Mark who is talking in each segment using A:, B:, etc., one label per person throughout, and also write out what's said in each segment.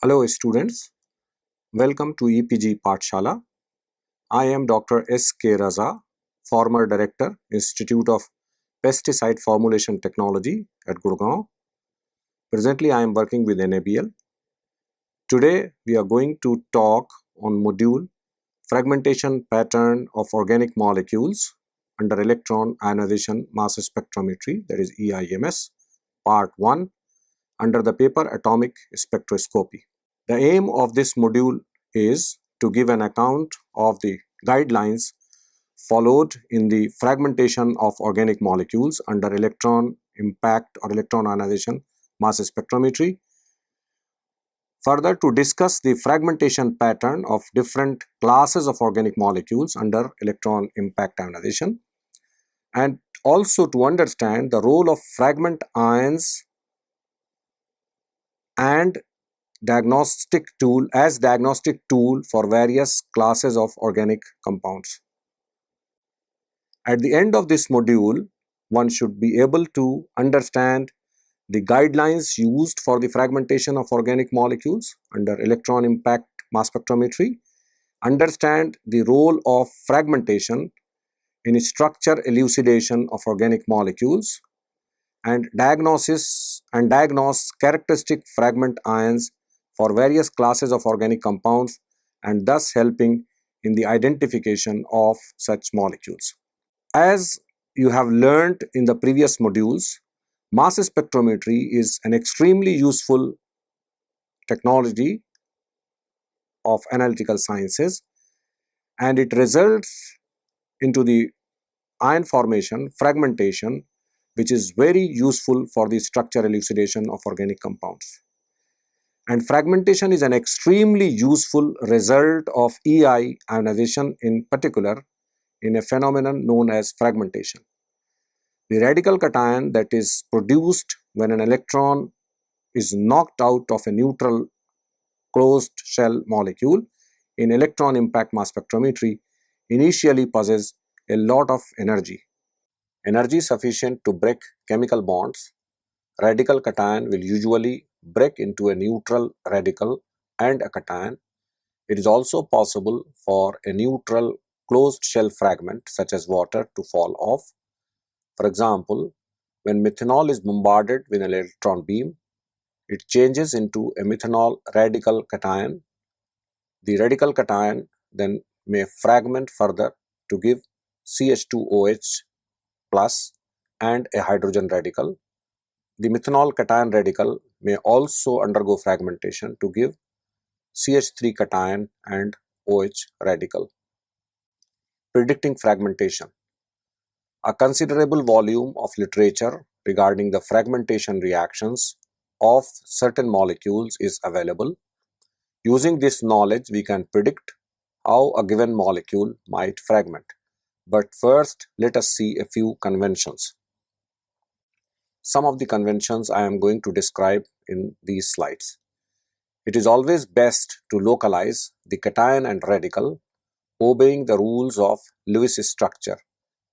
A: Hello students, welcome to EPG Pathshala. I am Dr. S.K. Raza, former Director, Institute of Pesticide Formulation Technology at Gurgaon. Presently I am working with NABL. Today we are going to talk on module Fragmentation Pattern of Organic Molecules under Electron Ionization Mass Spectrometry, that is EIMS, Part 1, under the paper Atomic Spectroscopy. The aim of this module is to give an account of the guidelines followed in the fragmentation of organic molecules under electron impact or electron ionization mass spectrometry. Further, to discuss the fragmentation pattern of different classes of organic molecules under electron impact ionization, and also to understand the role of fragment ions and diagnostic tool for various classes of organic compounds. At the end of this module, one should be able to understand the guidelines used for the fragmentation of organic molecules under electron impact mass spectrometry, understand the role of fragmentation in structure elucidation of organic molecules, and diagnose characteristic fragment ions for various classes of organic compounds, and thus helping in the identification of such molecules. As you have learned in the previous modules, mass spectrometry is an extremely useful technology of analytical sciences, and it results into the ion formation, fragmentation, which is very useful for the structure elucidation of organic compounds. And fragmentation is an extremely useful result of EI ionization, in particular in a phenomenon known as fragmentation. The radical cation that is produced when an electron is knocked out of a neutral closed shell molecule in electron impact mass spectrometry initially possesses a lot of energy sufficient to break chemical bonds. Radical cation will usually break into a neutral radical and a cation. It is also possible for a neutral closed shell fragment such as water to fall off. For example, when methanol is bombarded with an electron beam, it changes into a methanol radical cation. The radical cation then may fragment further to give CH2OH plus and a hydrogen radical. The methanol cation radical may also undergo fragmentation to give CH3 cation and OH radical. Predicting fragmentation. A considerable volume of literature regarding the fragmentation reactions of certain molecules is available. Using this knowledge, we can predict how a given molecule might fragment. But first, let us see a few conventions. Some of the conventions I am going to describe in these slides. It is always best to localize the cation and radical, obeying the rules of Lewis structure.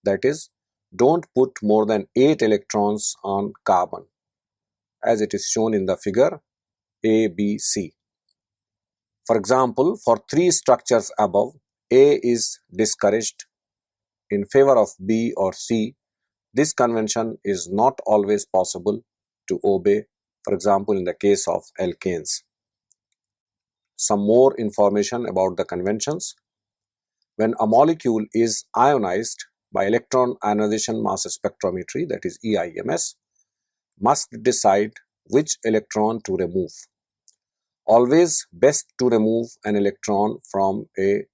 A: That is, don't put more than 8 electrons on carbon, as it is shown in the figure A, B, C. For example, for 3 structures above, A is discouraged in favor of B or C. This convention is not always possible to obey, for example, in the case of alkanes. Some more information about the conventions. When a molecule is ionized by electron ionization mass spectrometry, that is EIMS, must decide which electron to remove. Always best to remove an electron from a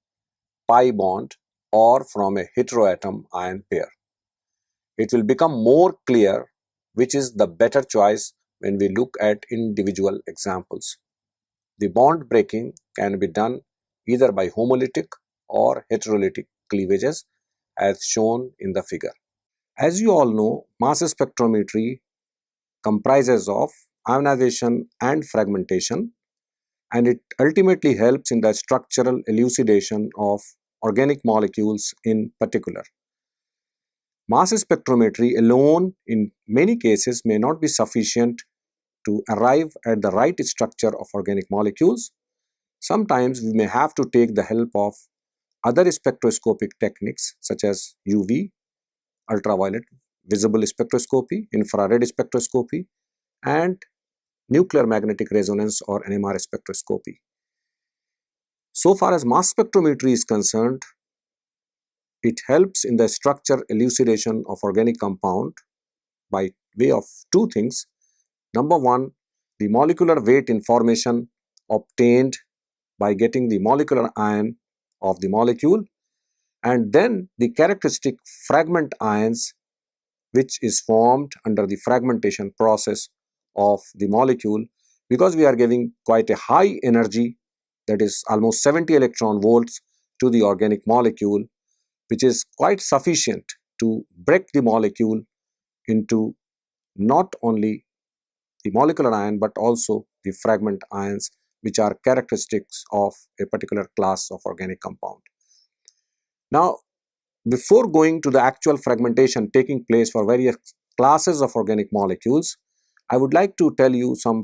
A: pi bond or from a heteroatom ion pair. It will become more clear which is the better choice when we look at individual examples. The bond breaking can be done either by homolytic or heterolytic cleavages as shown in the figure. As you all know, mass spectrometry comprises of ionization and fragmentation, and it ultimately helps in the structural elucidation of organic molecules in particular. Mass spectrometry alone in many cases may not be sufficient to arrive at the right structure of organic molecules, sometimes we may have to take the help of other spectroscopic techniques such as UV, ultraviolet visible spectroscopy, infrared spectroscopy, and nuclear magnetic resonance or NMR spectroscopy. So far as mass spectrometry is concerned, it helps in the structure elucidation of organic compound by way of two things. Number one, the molecular weight information obtained by getting the molecular ion of the molecule, and then the characteristic fragment ions which is formed under the fragmentation process of the molecule, because we are giving quite a high energy, that is almost 70 electron volts to the organic molecule, which is quite sufficient to break the molecule into not only the molecular ion but also the fragment ions, which are characteristics of a particular class of organic compound. Now, before going to the actual fragmentation taking place for various classes of organic molecules, I would like to tell you some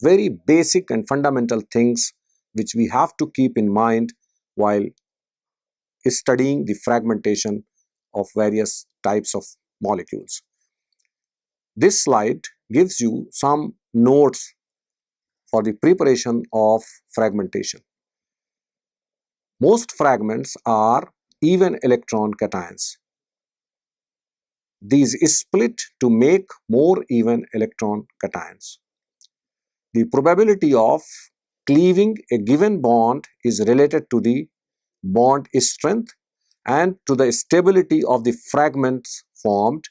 A: very basic and fundamental things which we have to keep in mind while studying the fragmentation of various types of molecules. This slide gives you some notes for the preparation of fragmentation. Most fragments are even electron cations. These split to make more even electron cations. The probability of cleaving a given bond is related to the bond strength and to the stability of the fragments formed.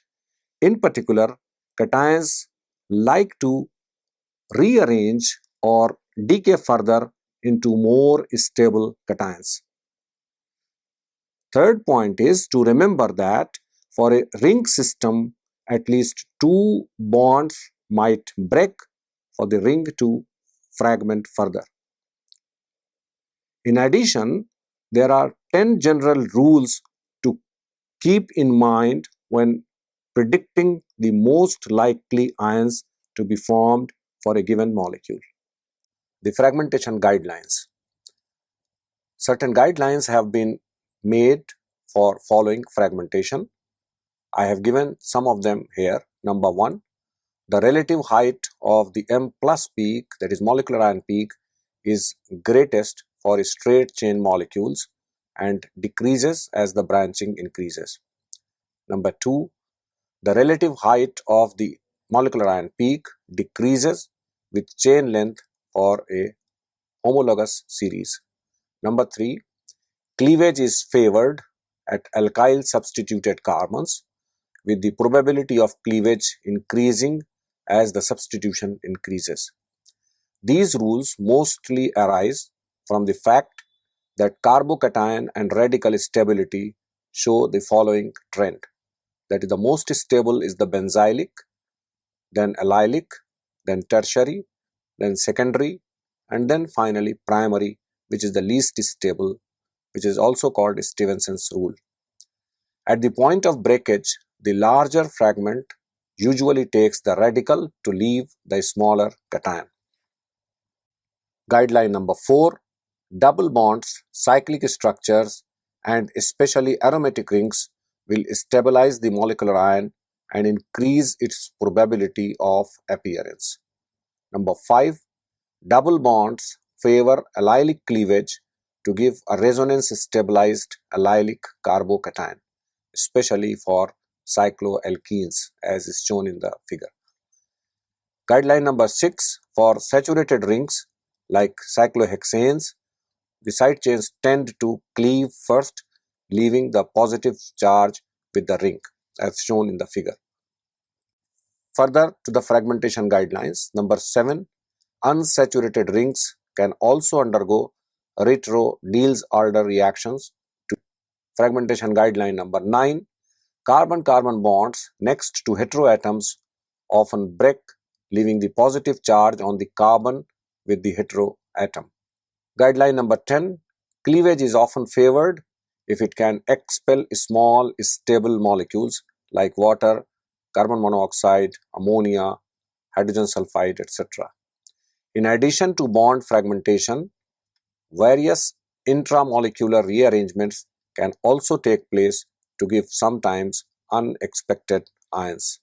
A: In particular, cations like to rearrange or decay further into more stable cations. Third point is to remember that for a ring system, at least two bonds might break for the ring to fragment further. In addition, there are 10 general rules to keep in mind when predicting the most likely ions to be formed for a given molecule. The fragmentation guidelines. Certain guidelines have been made for following fragmentation. I have given some of them here. Number one, the relative height of the M plus peak, that is molecular ion peak, is greatest for straight chain molecules and decreases as the branching increases. Number two, the relative height of the molecular ion peak decreases with chain length for a homologous series. Number three, cleavage is favored at alkyl substituted carbons, with the probability of cleavage increasing as the substitution increases. These rules mostly arise from the fact that carbocation and radical stability show the following trend. That is, the most stable is the benzylic, then allylic, then tertiary, then secondary, and then finally primary, which is the least stable, which is also called Stevenson's rule. At the point of breakage, the larger fragment usually takes the radical to leave the smaller cation. Guideline number 4, double bonds, cyclic structures, and especially aromatic rings will stabilize the molecular ion and increase its probability of appearance. Number 5, double bonds favor allylic cleavage to give a resonance stabilized allylic carbocation, especially for cycloalkenes as is shown in the figure. Guideline number 6, for saturated rings like cyclohexanes, the side chains tend to cleave first, leaving the positive charge with the ring as shown in the figure. Further to the fragmentation guidelines, number 7, unsaturated rings can also undergo retro-Diels-Alder reactions. To fragmentation guideline number 9, carbon-carbon bonds next to heteroatoms often break, leaving the positive charge on the carbon with the heteroatom. Guideline number 10, cleavage is often favored if it can expel small stable molecules like water, carbon monoxide, ammonia, hydrogen sulfide, etc. In addition to bond fragmentation, various intramolecular rearrangements can also take place to give sometimes unexpected ions.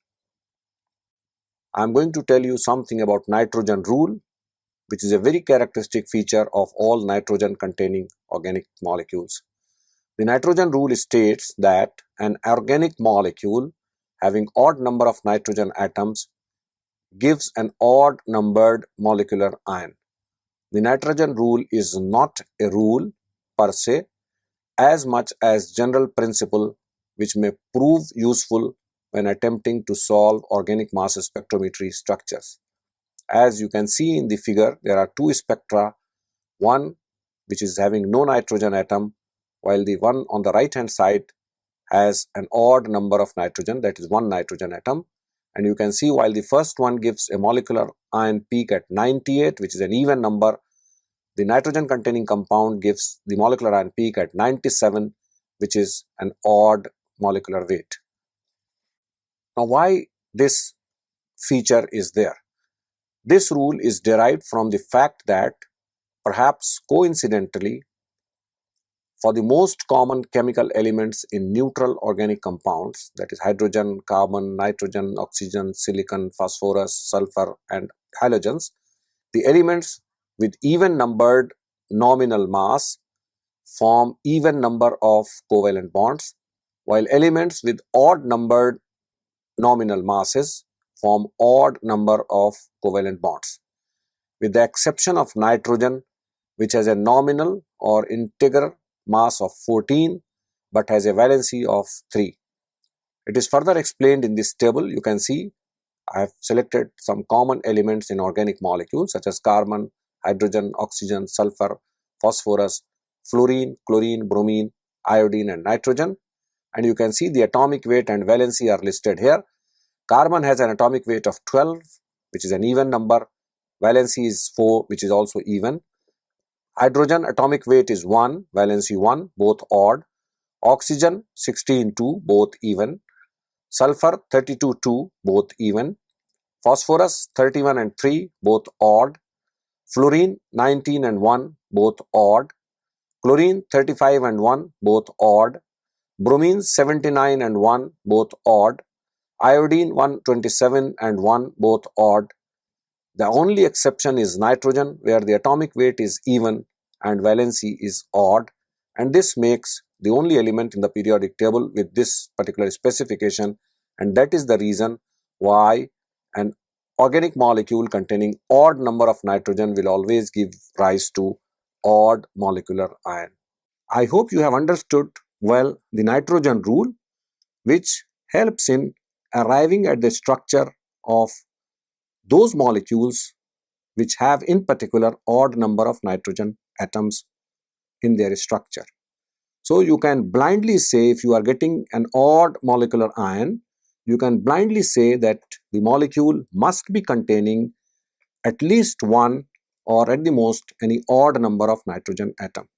A: I am going to tell you something about nitrogen rule, which is a very characteristic feature of all nitrogen containing organic molecules. The nitrogen rule states that an organic molecule having odd number of nitrogen atoms gives an odd numbered molecular ion. The nitrogen rule is not a rule per se, as much as general principle which may prove useful when attempting to solve organic mass spectrometry structures. As you can see in the figure, there are two spectra, one which is having no nitrogen atom, while the one on the right hand side has an odd number of nitrogen, that is one nitrogen atom. And you can see while the first one gives a molecular ion peak at 98, which is an even number, the nitrogen containing compound gives the molecular ion peak at 97, which is an odd molecular weight. Now, why this feature is there? This rule is derived from the fact that perhaps coincidentally, for the most common chemical elements in neutral organic compounds, that is hydrogen, carbon, nitrogen, oxygen, silicon, phosphorus, sulfur and halogens, the elements with even numbered nominal mass form even number of covalent bonds, while elements with odd numbered nominal masses form odd number of covalent bonds, with the exception of nitrogen, which has a nominal or integer mass of 14 but has a valency of 3. It is further explained in this table. You can see I have selected some common elements in organic molecules such as carbon, hydrogen, oxygen, sulfur, phosphorus, fluorine, chlorine, bromine, iodine and nitrogen, and you can see the atomic weight and valency are listed here. Carbon has an atomic weight of 12, which is an even number. Valency is 4, which is also even. Hydrogen atomic weight is 1, valency 1, both odd. Oxygen 16, 2, both even. Sulfur 32, 2, both even. Phosphorus 31 and 3, both odd. Fluorine 19 and 1, both odd. Chlorine 35 and 1, both odd. Bromine 79 and 1, both odd. Iodine 127 and 1, both odd. The only exception is nitrogen, where the atomic weight is even and valency is odd, and this makes the only element in the periodic table with this particular specification, and that is the reason why an organic molecule containing odd number of nitrogen will always give rise to odd molecular ion. I hope you have understood well the nitrogen rule, which helps in arriving at the structure of those molecules which have in particular odd number of nitrogen atoms in their structure. So you can blindly say, if you are getting an odd molecular ion, you can blindly say that the molecule must be containing at least one or at the most any odd number of nitrogen atom.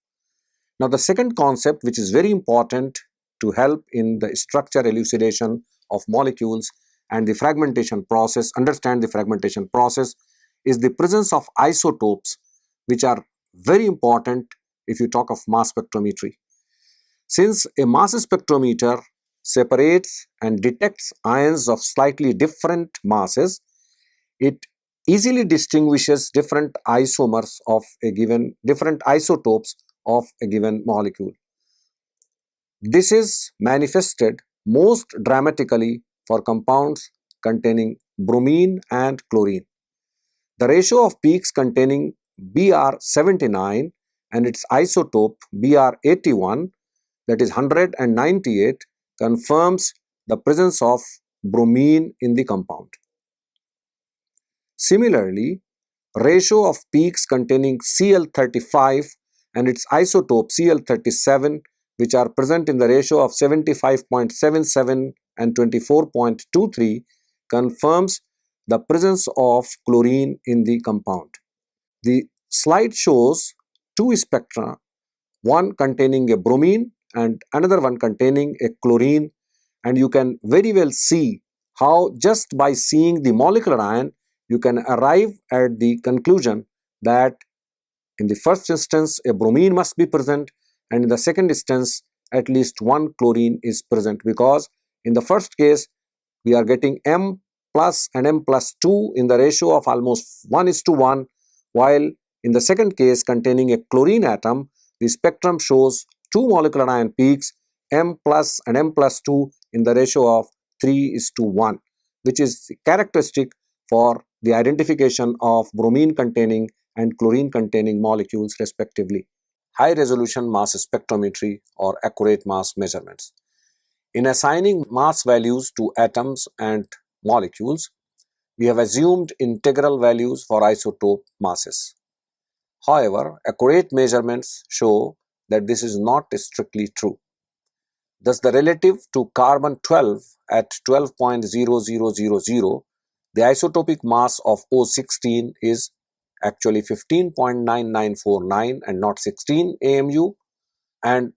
A: Now the second concept, which is very important to help in the structure elucidation of molecules and the fragmentation process, understand the fragmentation process, is the presence of isotopes, which are very important if you talk of mass spectrometry. Since a mass spectrometer separates and detects ions of slightly different masses, it easily distinguishes different isomers of a given, different isotopes of a given molecule. This is manifested most dramatically for compounds containing bromine and chlorine. The ratio of peaks containing Br79 and its isotope Br81, that is 198, confirms the presence of bromine in the compound. Similarly, ratio of peaks containing Cl35 and its isotope Cl37, which are present in the ratio of 75.77 and 24.23, confirms the presence of chlorine in the compound. The slide shows two spectra, one containing a bromine and another one containing a chlorine, and you can very well see how just by seeing the molecular ion you can arrive at the conclusion that in the first instance a bromine must be present, and in the second instance at least one chlorine is present, because in the first case we are getting M plus and M plus 2 in the ratio of almost 1:1, while in the second case containing a chlorine atom, the spectrum shows two molecular ion peaks, M plus and M plus 2 in the ratio of 3:1, which is characteristic for the identification of bromine containing and chlorine containing molecules respectively. High resolution mass spectrometry or accurate mass measurements. In assigning mass values to atoms and molecules, we have assumed integral values for isotope masses. However, accurate measurements show that this is not strictly true. Thus, the relative to carbon-12 at 12.0000, the isotopic mass of O16 is actually 15.9949 and not 16 AMU, and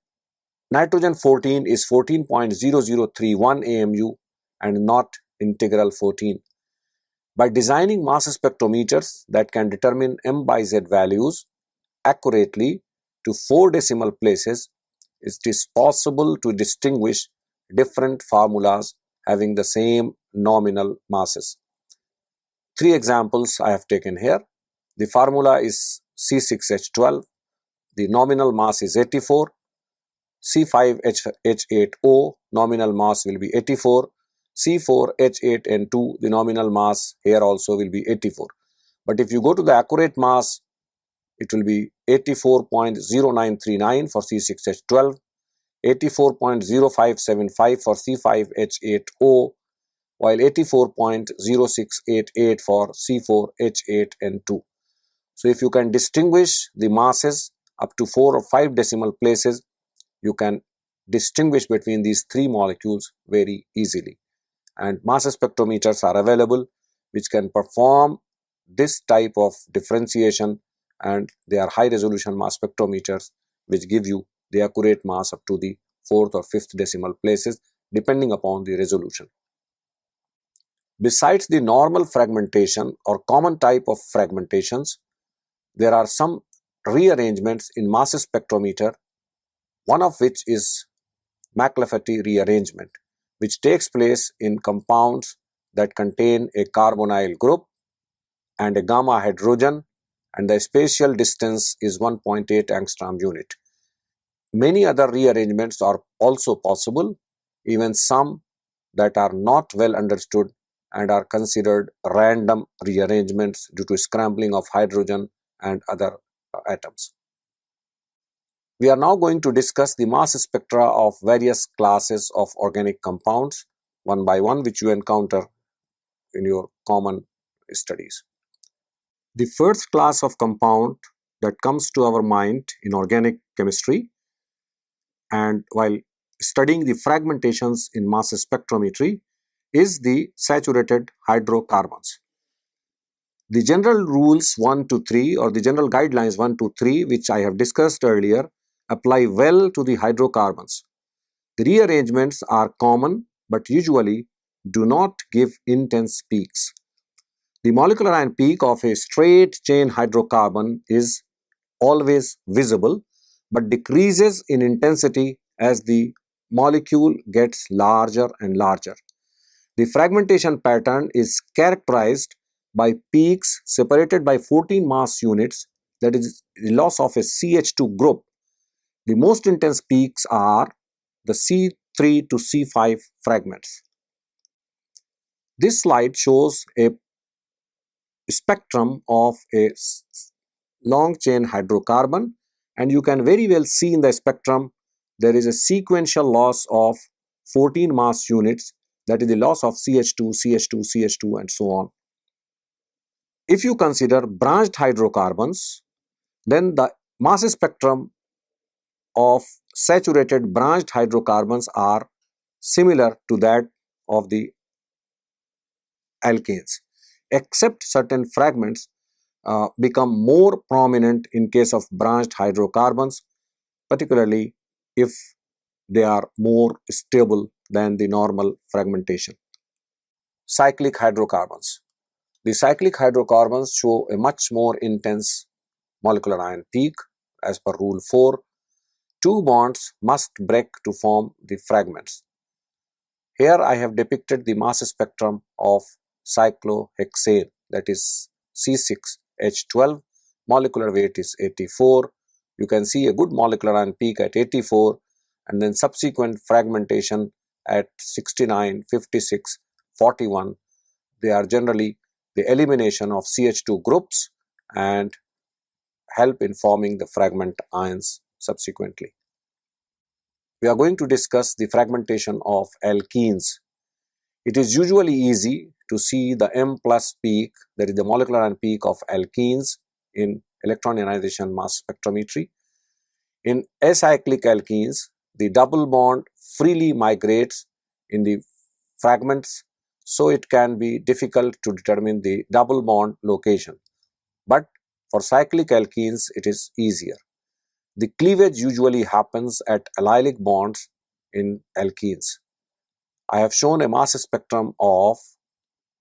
A: nitrogen 14 is 14.0031 AMU and not integral 14. By designing mass spectrometers that can determine M by Z values accurately to 4 decimal places, it is possible to distinguish different formulas having the same nominal masses. 3 examples I have taken here. The formula is C6H12, the nominal mass is 84, C5H8O, nominal mass will be 84, C4H8N2, the nominal mass here also will be 84. But if you go to the accurate mass, it will be 84.0939 for C6H12, 84.0575 for C5H8O, while 84.0688 for C4H8N2. So if you can distinguish the masses up to 4 or 5 decimal places, you can distinguish between these 3 molecules very easily. And mass spectrometers are available which can perform this type of differentiation, and they are high resolution mass spectrometers which give you the accurate mass up to the 4th or 5th decimal places depending upon the resolution. Besides the normal fragmentation or common type of fragmentations, there are some rearrangements in mass spectrometer, one of which is McLafferty rearrangement, which takes place in compounds that contain a carbonyl group and a gamma hydrogen, and the spatial distance is 1.8 angstrom unit. Many other rearrangements are also possible, even some that are not well understood and are considered random rearrangements due to scrambling of hydrogen and other atoms. We are now going to discuss the mass spectra of various classes of organic compounds one by one, which you encounter in your common studies. The first class of compound that comes to our mind in organic chemistry, and while studying the fragmentations in mass spectrometry, is the saturated hydrocarbons. The general rules 1 to 3 or the general guidelines 1 to 3, which I have discussed earlier, apply well to the hydrocarbons. The rearrangements are common but usually do not give intense peaks. The molecular ion peak of a straight chain hydrocarbon is always visible but decreases in intensity as the molecule gets larger and larger. The fragmentation pattern is characterized by peaks separated by 14 mass units, that is the loss of a CH2 group. The most intense peaks are the C3 to C5 fragments. This slide shows a spectrum of a long chain hydrocarbon, and you can very well see in the spectrum there is a sequential loss of 14 mass units, that is the loss of CH2, CH2, CH2 and so on. If you consider branched hydrocarbons, then the mass spectrum of saturated branched hydrocarbons are similar to that of the alkanes, except certain fragments become more prominent in case of branched hydrocarbons, particularly if they are more stable than the normal fragmentation. Cyclic hydrocarbons. The cyclic hydrocarbons show a much more intense molecular ion peak. As per rule 4, two bonds must break to form the fragments. Here I have depicted the mass spectrum of cyclohexane, that is C6H12. Molecular weight is 84. You can see a good molecular ion peak at 84 and then subsequent fragmentation at 69, 56, 41. They are generally the elimination of CH2 groups and help in forming the fragment ions subsequently. We are going to discuss the fragmentation of alkenes. It is usually easy to see the M plus peak, that is the molecular ion peak of alkenes in electron ionization mass spectrometry. In acyclic alkenes, the double bond freely migrates in the fragments, so it can be difficult to determine the double bond location. But for cyclic alkenes, it is easier. The cleavage usually happens at allylic bonds in alkenes. I have shown a mass spectrum of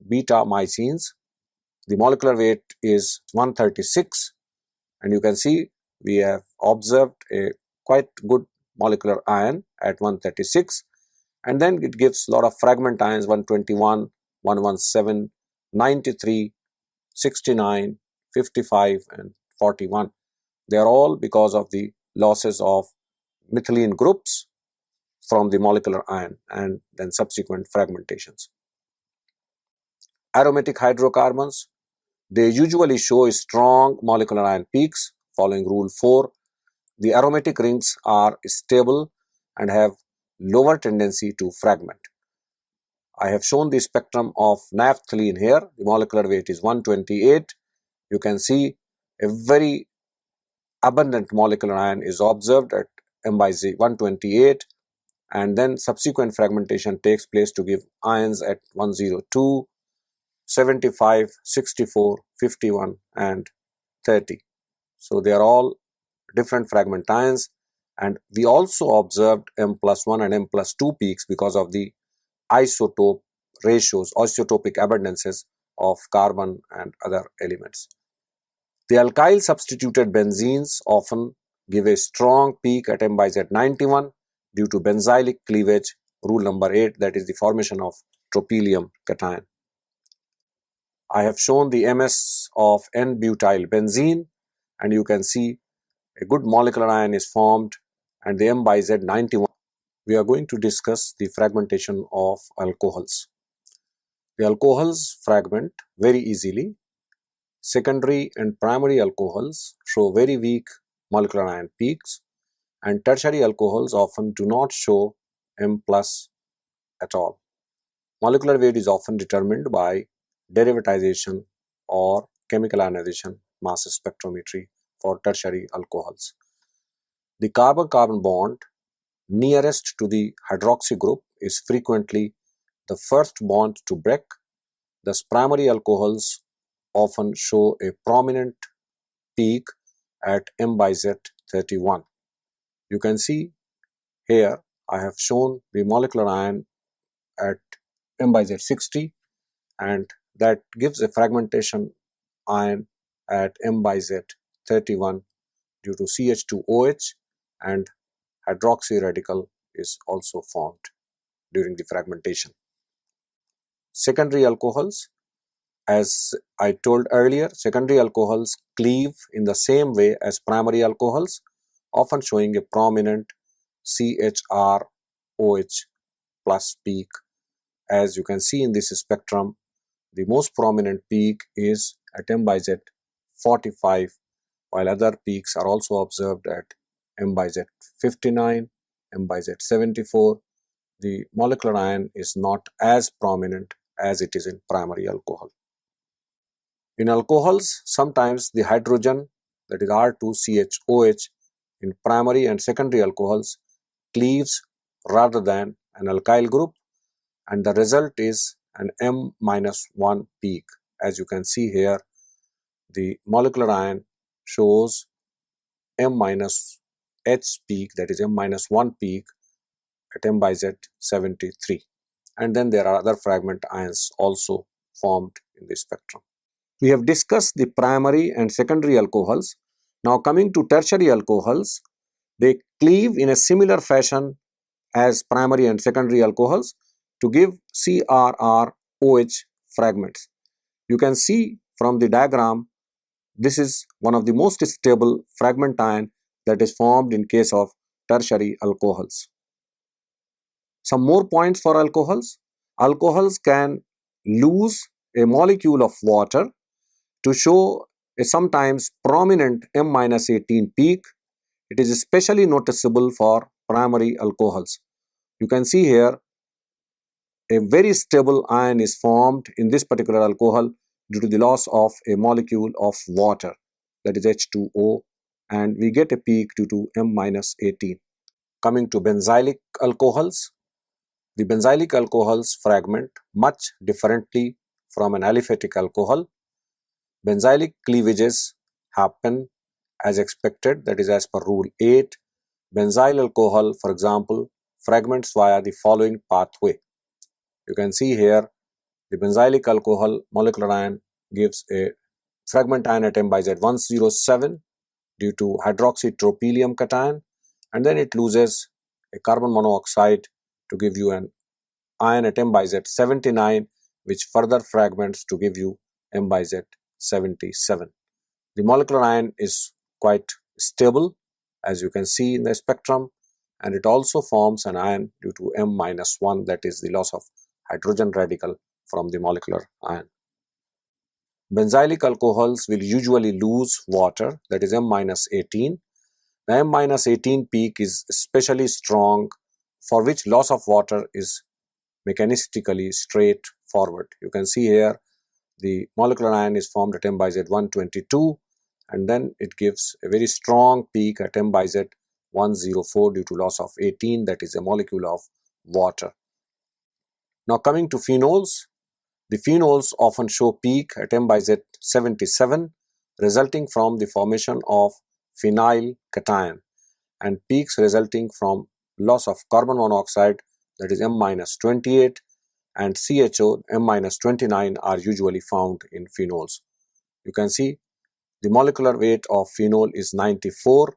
A: beta mycenes. The molecular weight is 136, and you can see we have observed a quite good molecular ion at 136, and then it gives a lot of fragment ions 121, 117, 93, 69, 55 and 41. They are all because of the losses of methylene groups from the molecular ion and then subsequent fragmentations. Aromatic hydrocarbons, they usually show strong molecular ion peaks following rule 4. The aromatic rings are stable and have lower tendency to fragment. I have shown the spectrum of naphthalene here. The molecular weight is 128. You can see a very abundant molecular ion is observed at M by Z 128, and then subsequent fragmentation takes place to give ions at 102, 75, 64, 51 and 30. So they are all different fragment ions, and we also observed M plus 1 and M plus 2 peaks because of the isotope ratios, isotopic abundances of carbon and other elements. The alkyl substituted benzenes often give a strong peak at M by Z 91 due to benzylic cleavage, rule number 8, that is the formation of tropylium cation. I have shown the MS of N-butyl benzene, and you can see a good molecular ion is formed and the M by Z 91. We are going to discuss the fragmentation of alcohols. The alcohols fragment very easily. Secondary and primary alcohols show very weak molecular ion peaks, and tertiary alcohols often do not show M plus at all. Molecular weight is often determined by derivatization or chemical ionization mass spectrometry for tertiary alcohols. The carbon-carbon bond nearest to the hydroxy group is frequently the first bond to break. Thus, primary alcohols often show a prominent peak at M by Z 31. You can see here I have shown the molecular ion at M by Z 60, and that gives a fragmentation ion at M by Z 31 due to CH2OH, and hydroxy radical is also formed during the fragmentation. Secondary alcohols, as I told earlier, secondary alcohols cleave in the same way as primary alcohols, often showing a prominent CHROH plus peak. As you can see in this spectrum, the most prominent peak is at M by Z 45, while other peaks are also observed at M by Z 59, M by Z 74. The molecular ion is not as prominent as it is in primary alcohol. In alcohols, sometimes the hydrogen, that is R2CHOH, in primary and secondary alcohols cleaves rather than an alkyl group, and the result is an M-1 peak. As you can see here, the molecular ion shows M-H peak, that is M-1 peak at M by Z 73. And then there are other fragment ions also formed in the spectrum. We have discussed the primary and secondary alcohols. Now coming to tertiary alcohols, they cleave in a similar fashion as primary and secondary alcohols to give CRROH fragments. You can see from the diagram, this is one of the most stable fragment ion that is formed in case of tertiary alcohols. Some more points for alcohols. Alcohols can lose a molecule of water to show a sometimes prominent M-18 peak. It is especially noticeable for primary alcohols. You can see here a very stable ion is formed in this particular alcohol due to the loss of a molecule of water, that is H2O, and we get a peak due to M-18. Coming to benzylic alcohols, the benzylic alcohols fragment much differently from an aliphatic alcohol. Benzylic cleavages happen as expected, that is as per rule 8. Benzyl alcohol, for example, fragments via the following pathway. You can see here the benzylic alcohol molecular ion gives a fragment ion at M by Z 107 due to hydroxytropylium cation, and then it loses a carbon monoxide to give you an ion at M by Z 79, which further fragments to give you M by Z 77. The molecular ion is quite stable, as you can see in the spectrum, and it also forms an ion due to M-1, that is the loss of hydrogen radical from the molecular ion. Benzylic alcohols will usually lose water, that is M-18. The M-18 peak is especially strong, for which loss of water is mechanistically straightforward. You can see here the molecular ion is formed at M by Z 122, and then it gives a very strong peak at M by Z 104 due to loss of 18, that is a molecule of water. Now coming to phenols, the phenols often show peak at M by Z 77, resulting from the formation of phenyl cation, and peaks resulting from loss of carbon monoxide, that is M-28, and CHO M-29 are usually found in phenols. You can see the molecular weight of phenol is 94.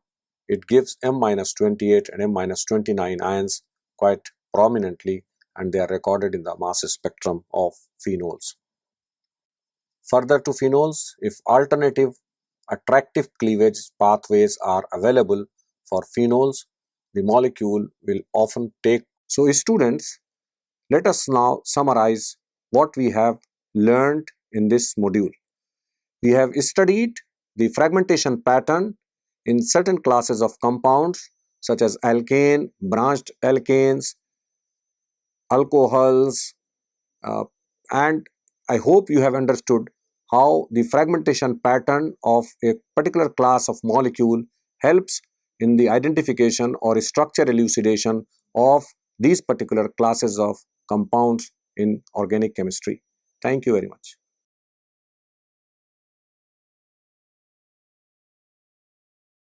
A: It gives M-28 and M-29 ions quite prominently, and they are recorded in the mass spectrum of phenols. Further to phenols, if alternative attractive cleavage pathways are available for phenols, the molecule will often take. So students, let us now summarize what we have learned in this module. We have studied the fragmentation pattern in certain classes of compounds such as alkane, branched alkanes, alcohols, and I hope you have understood how the fragmentation pattern of a particular class of molecule helps in the identification or structure elucidation of these particular classes of compounds in organic chemistry. Thank you very much.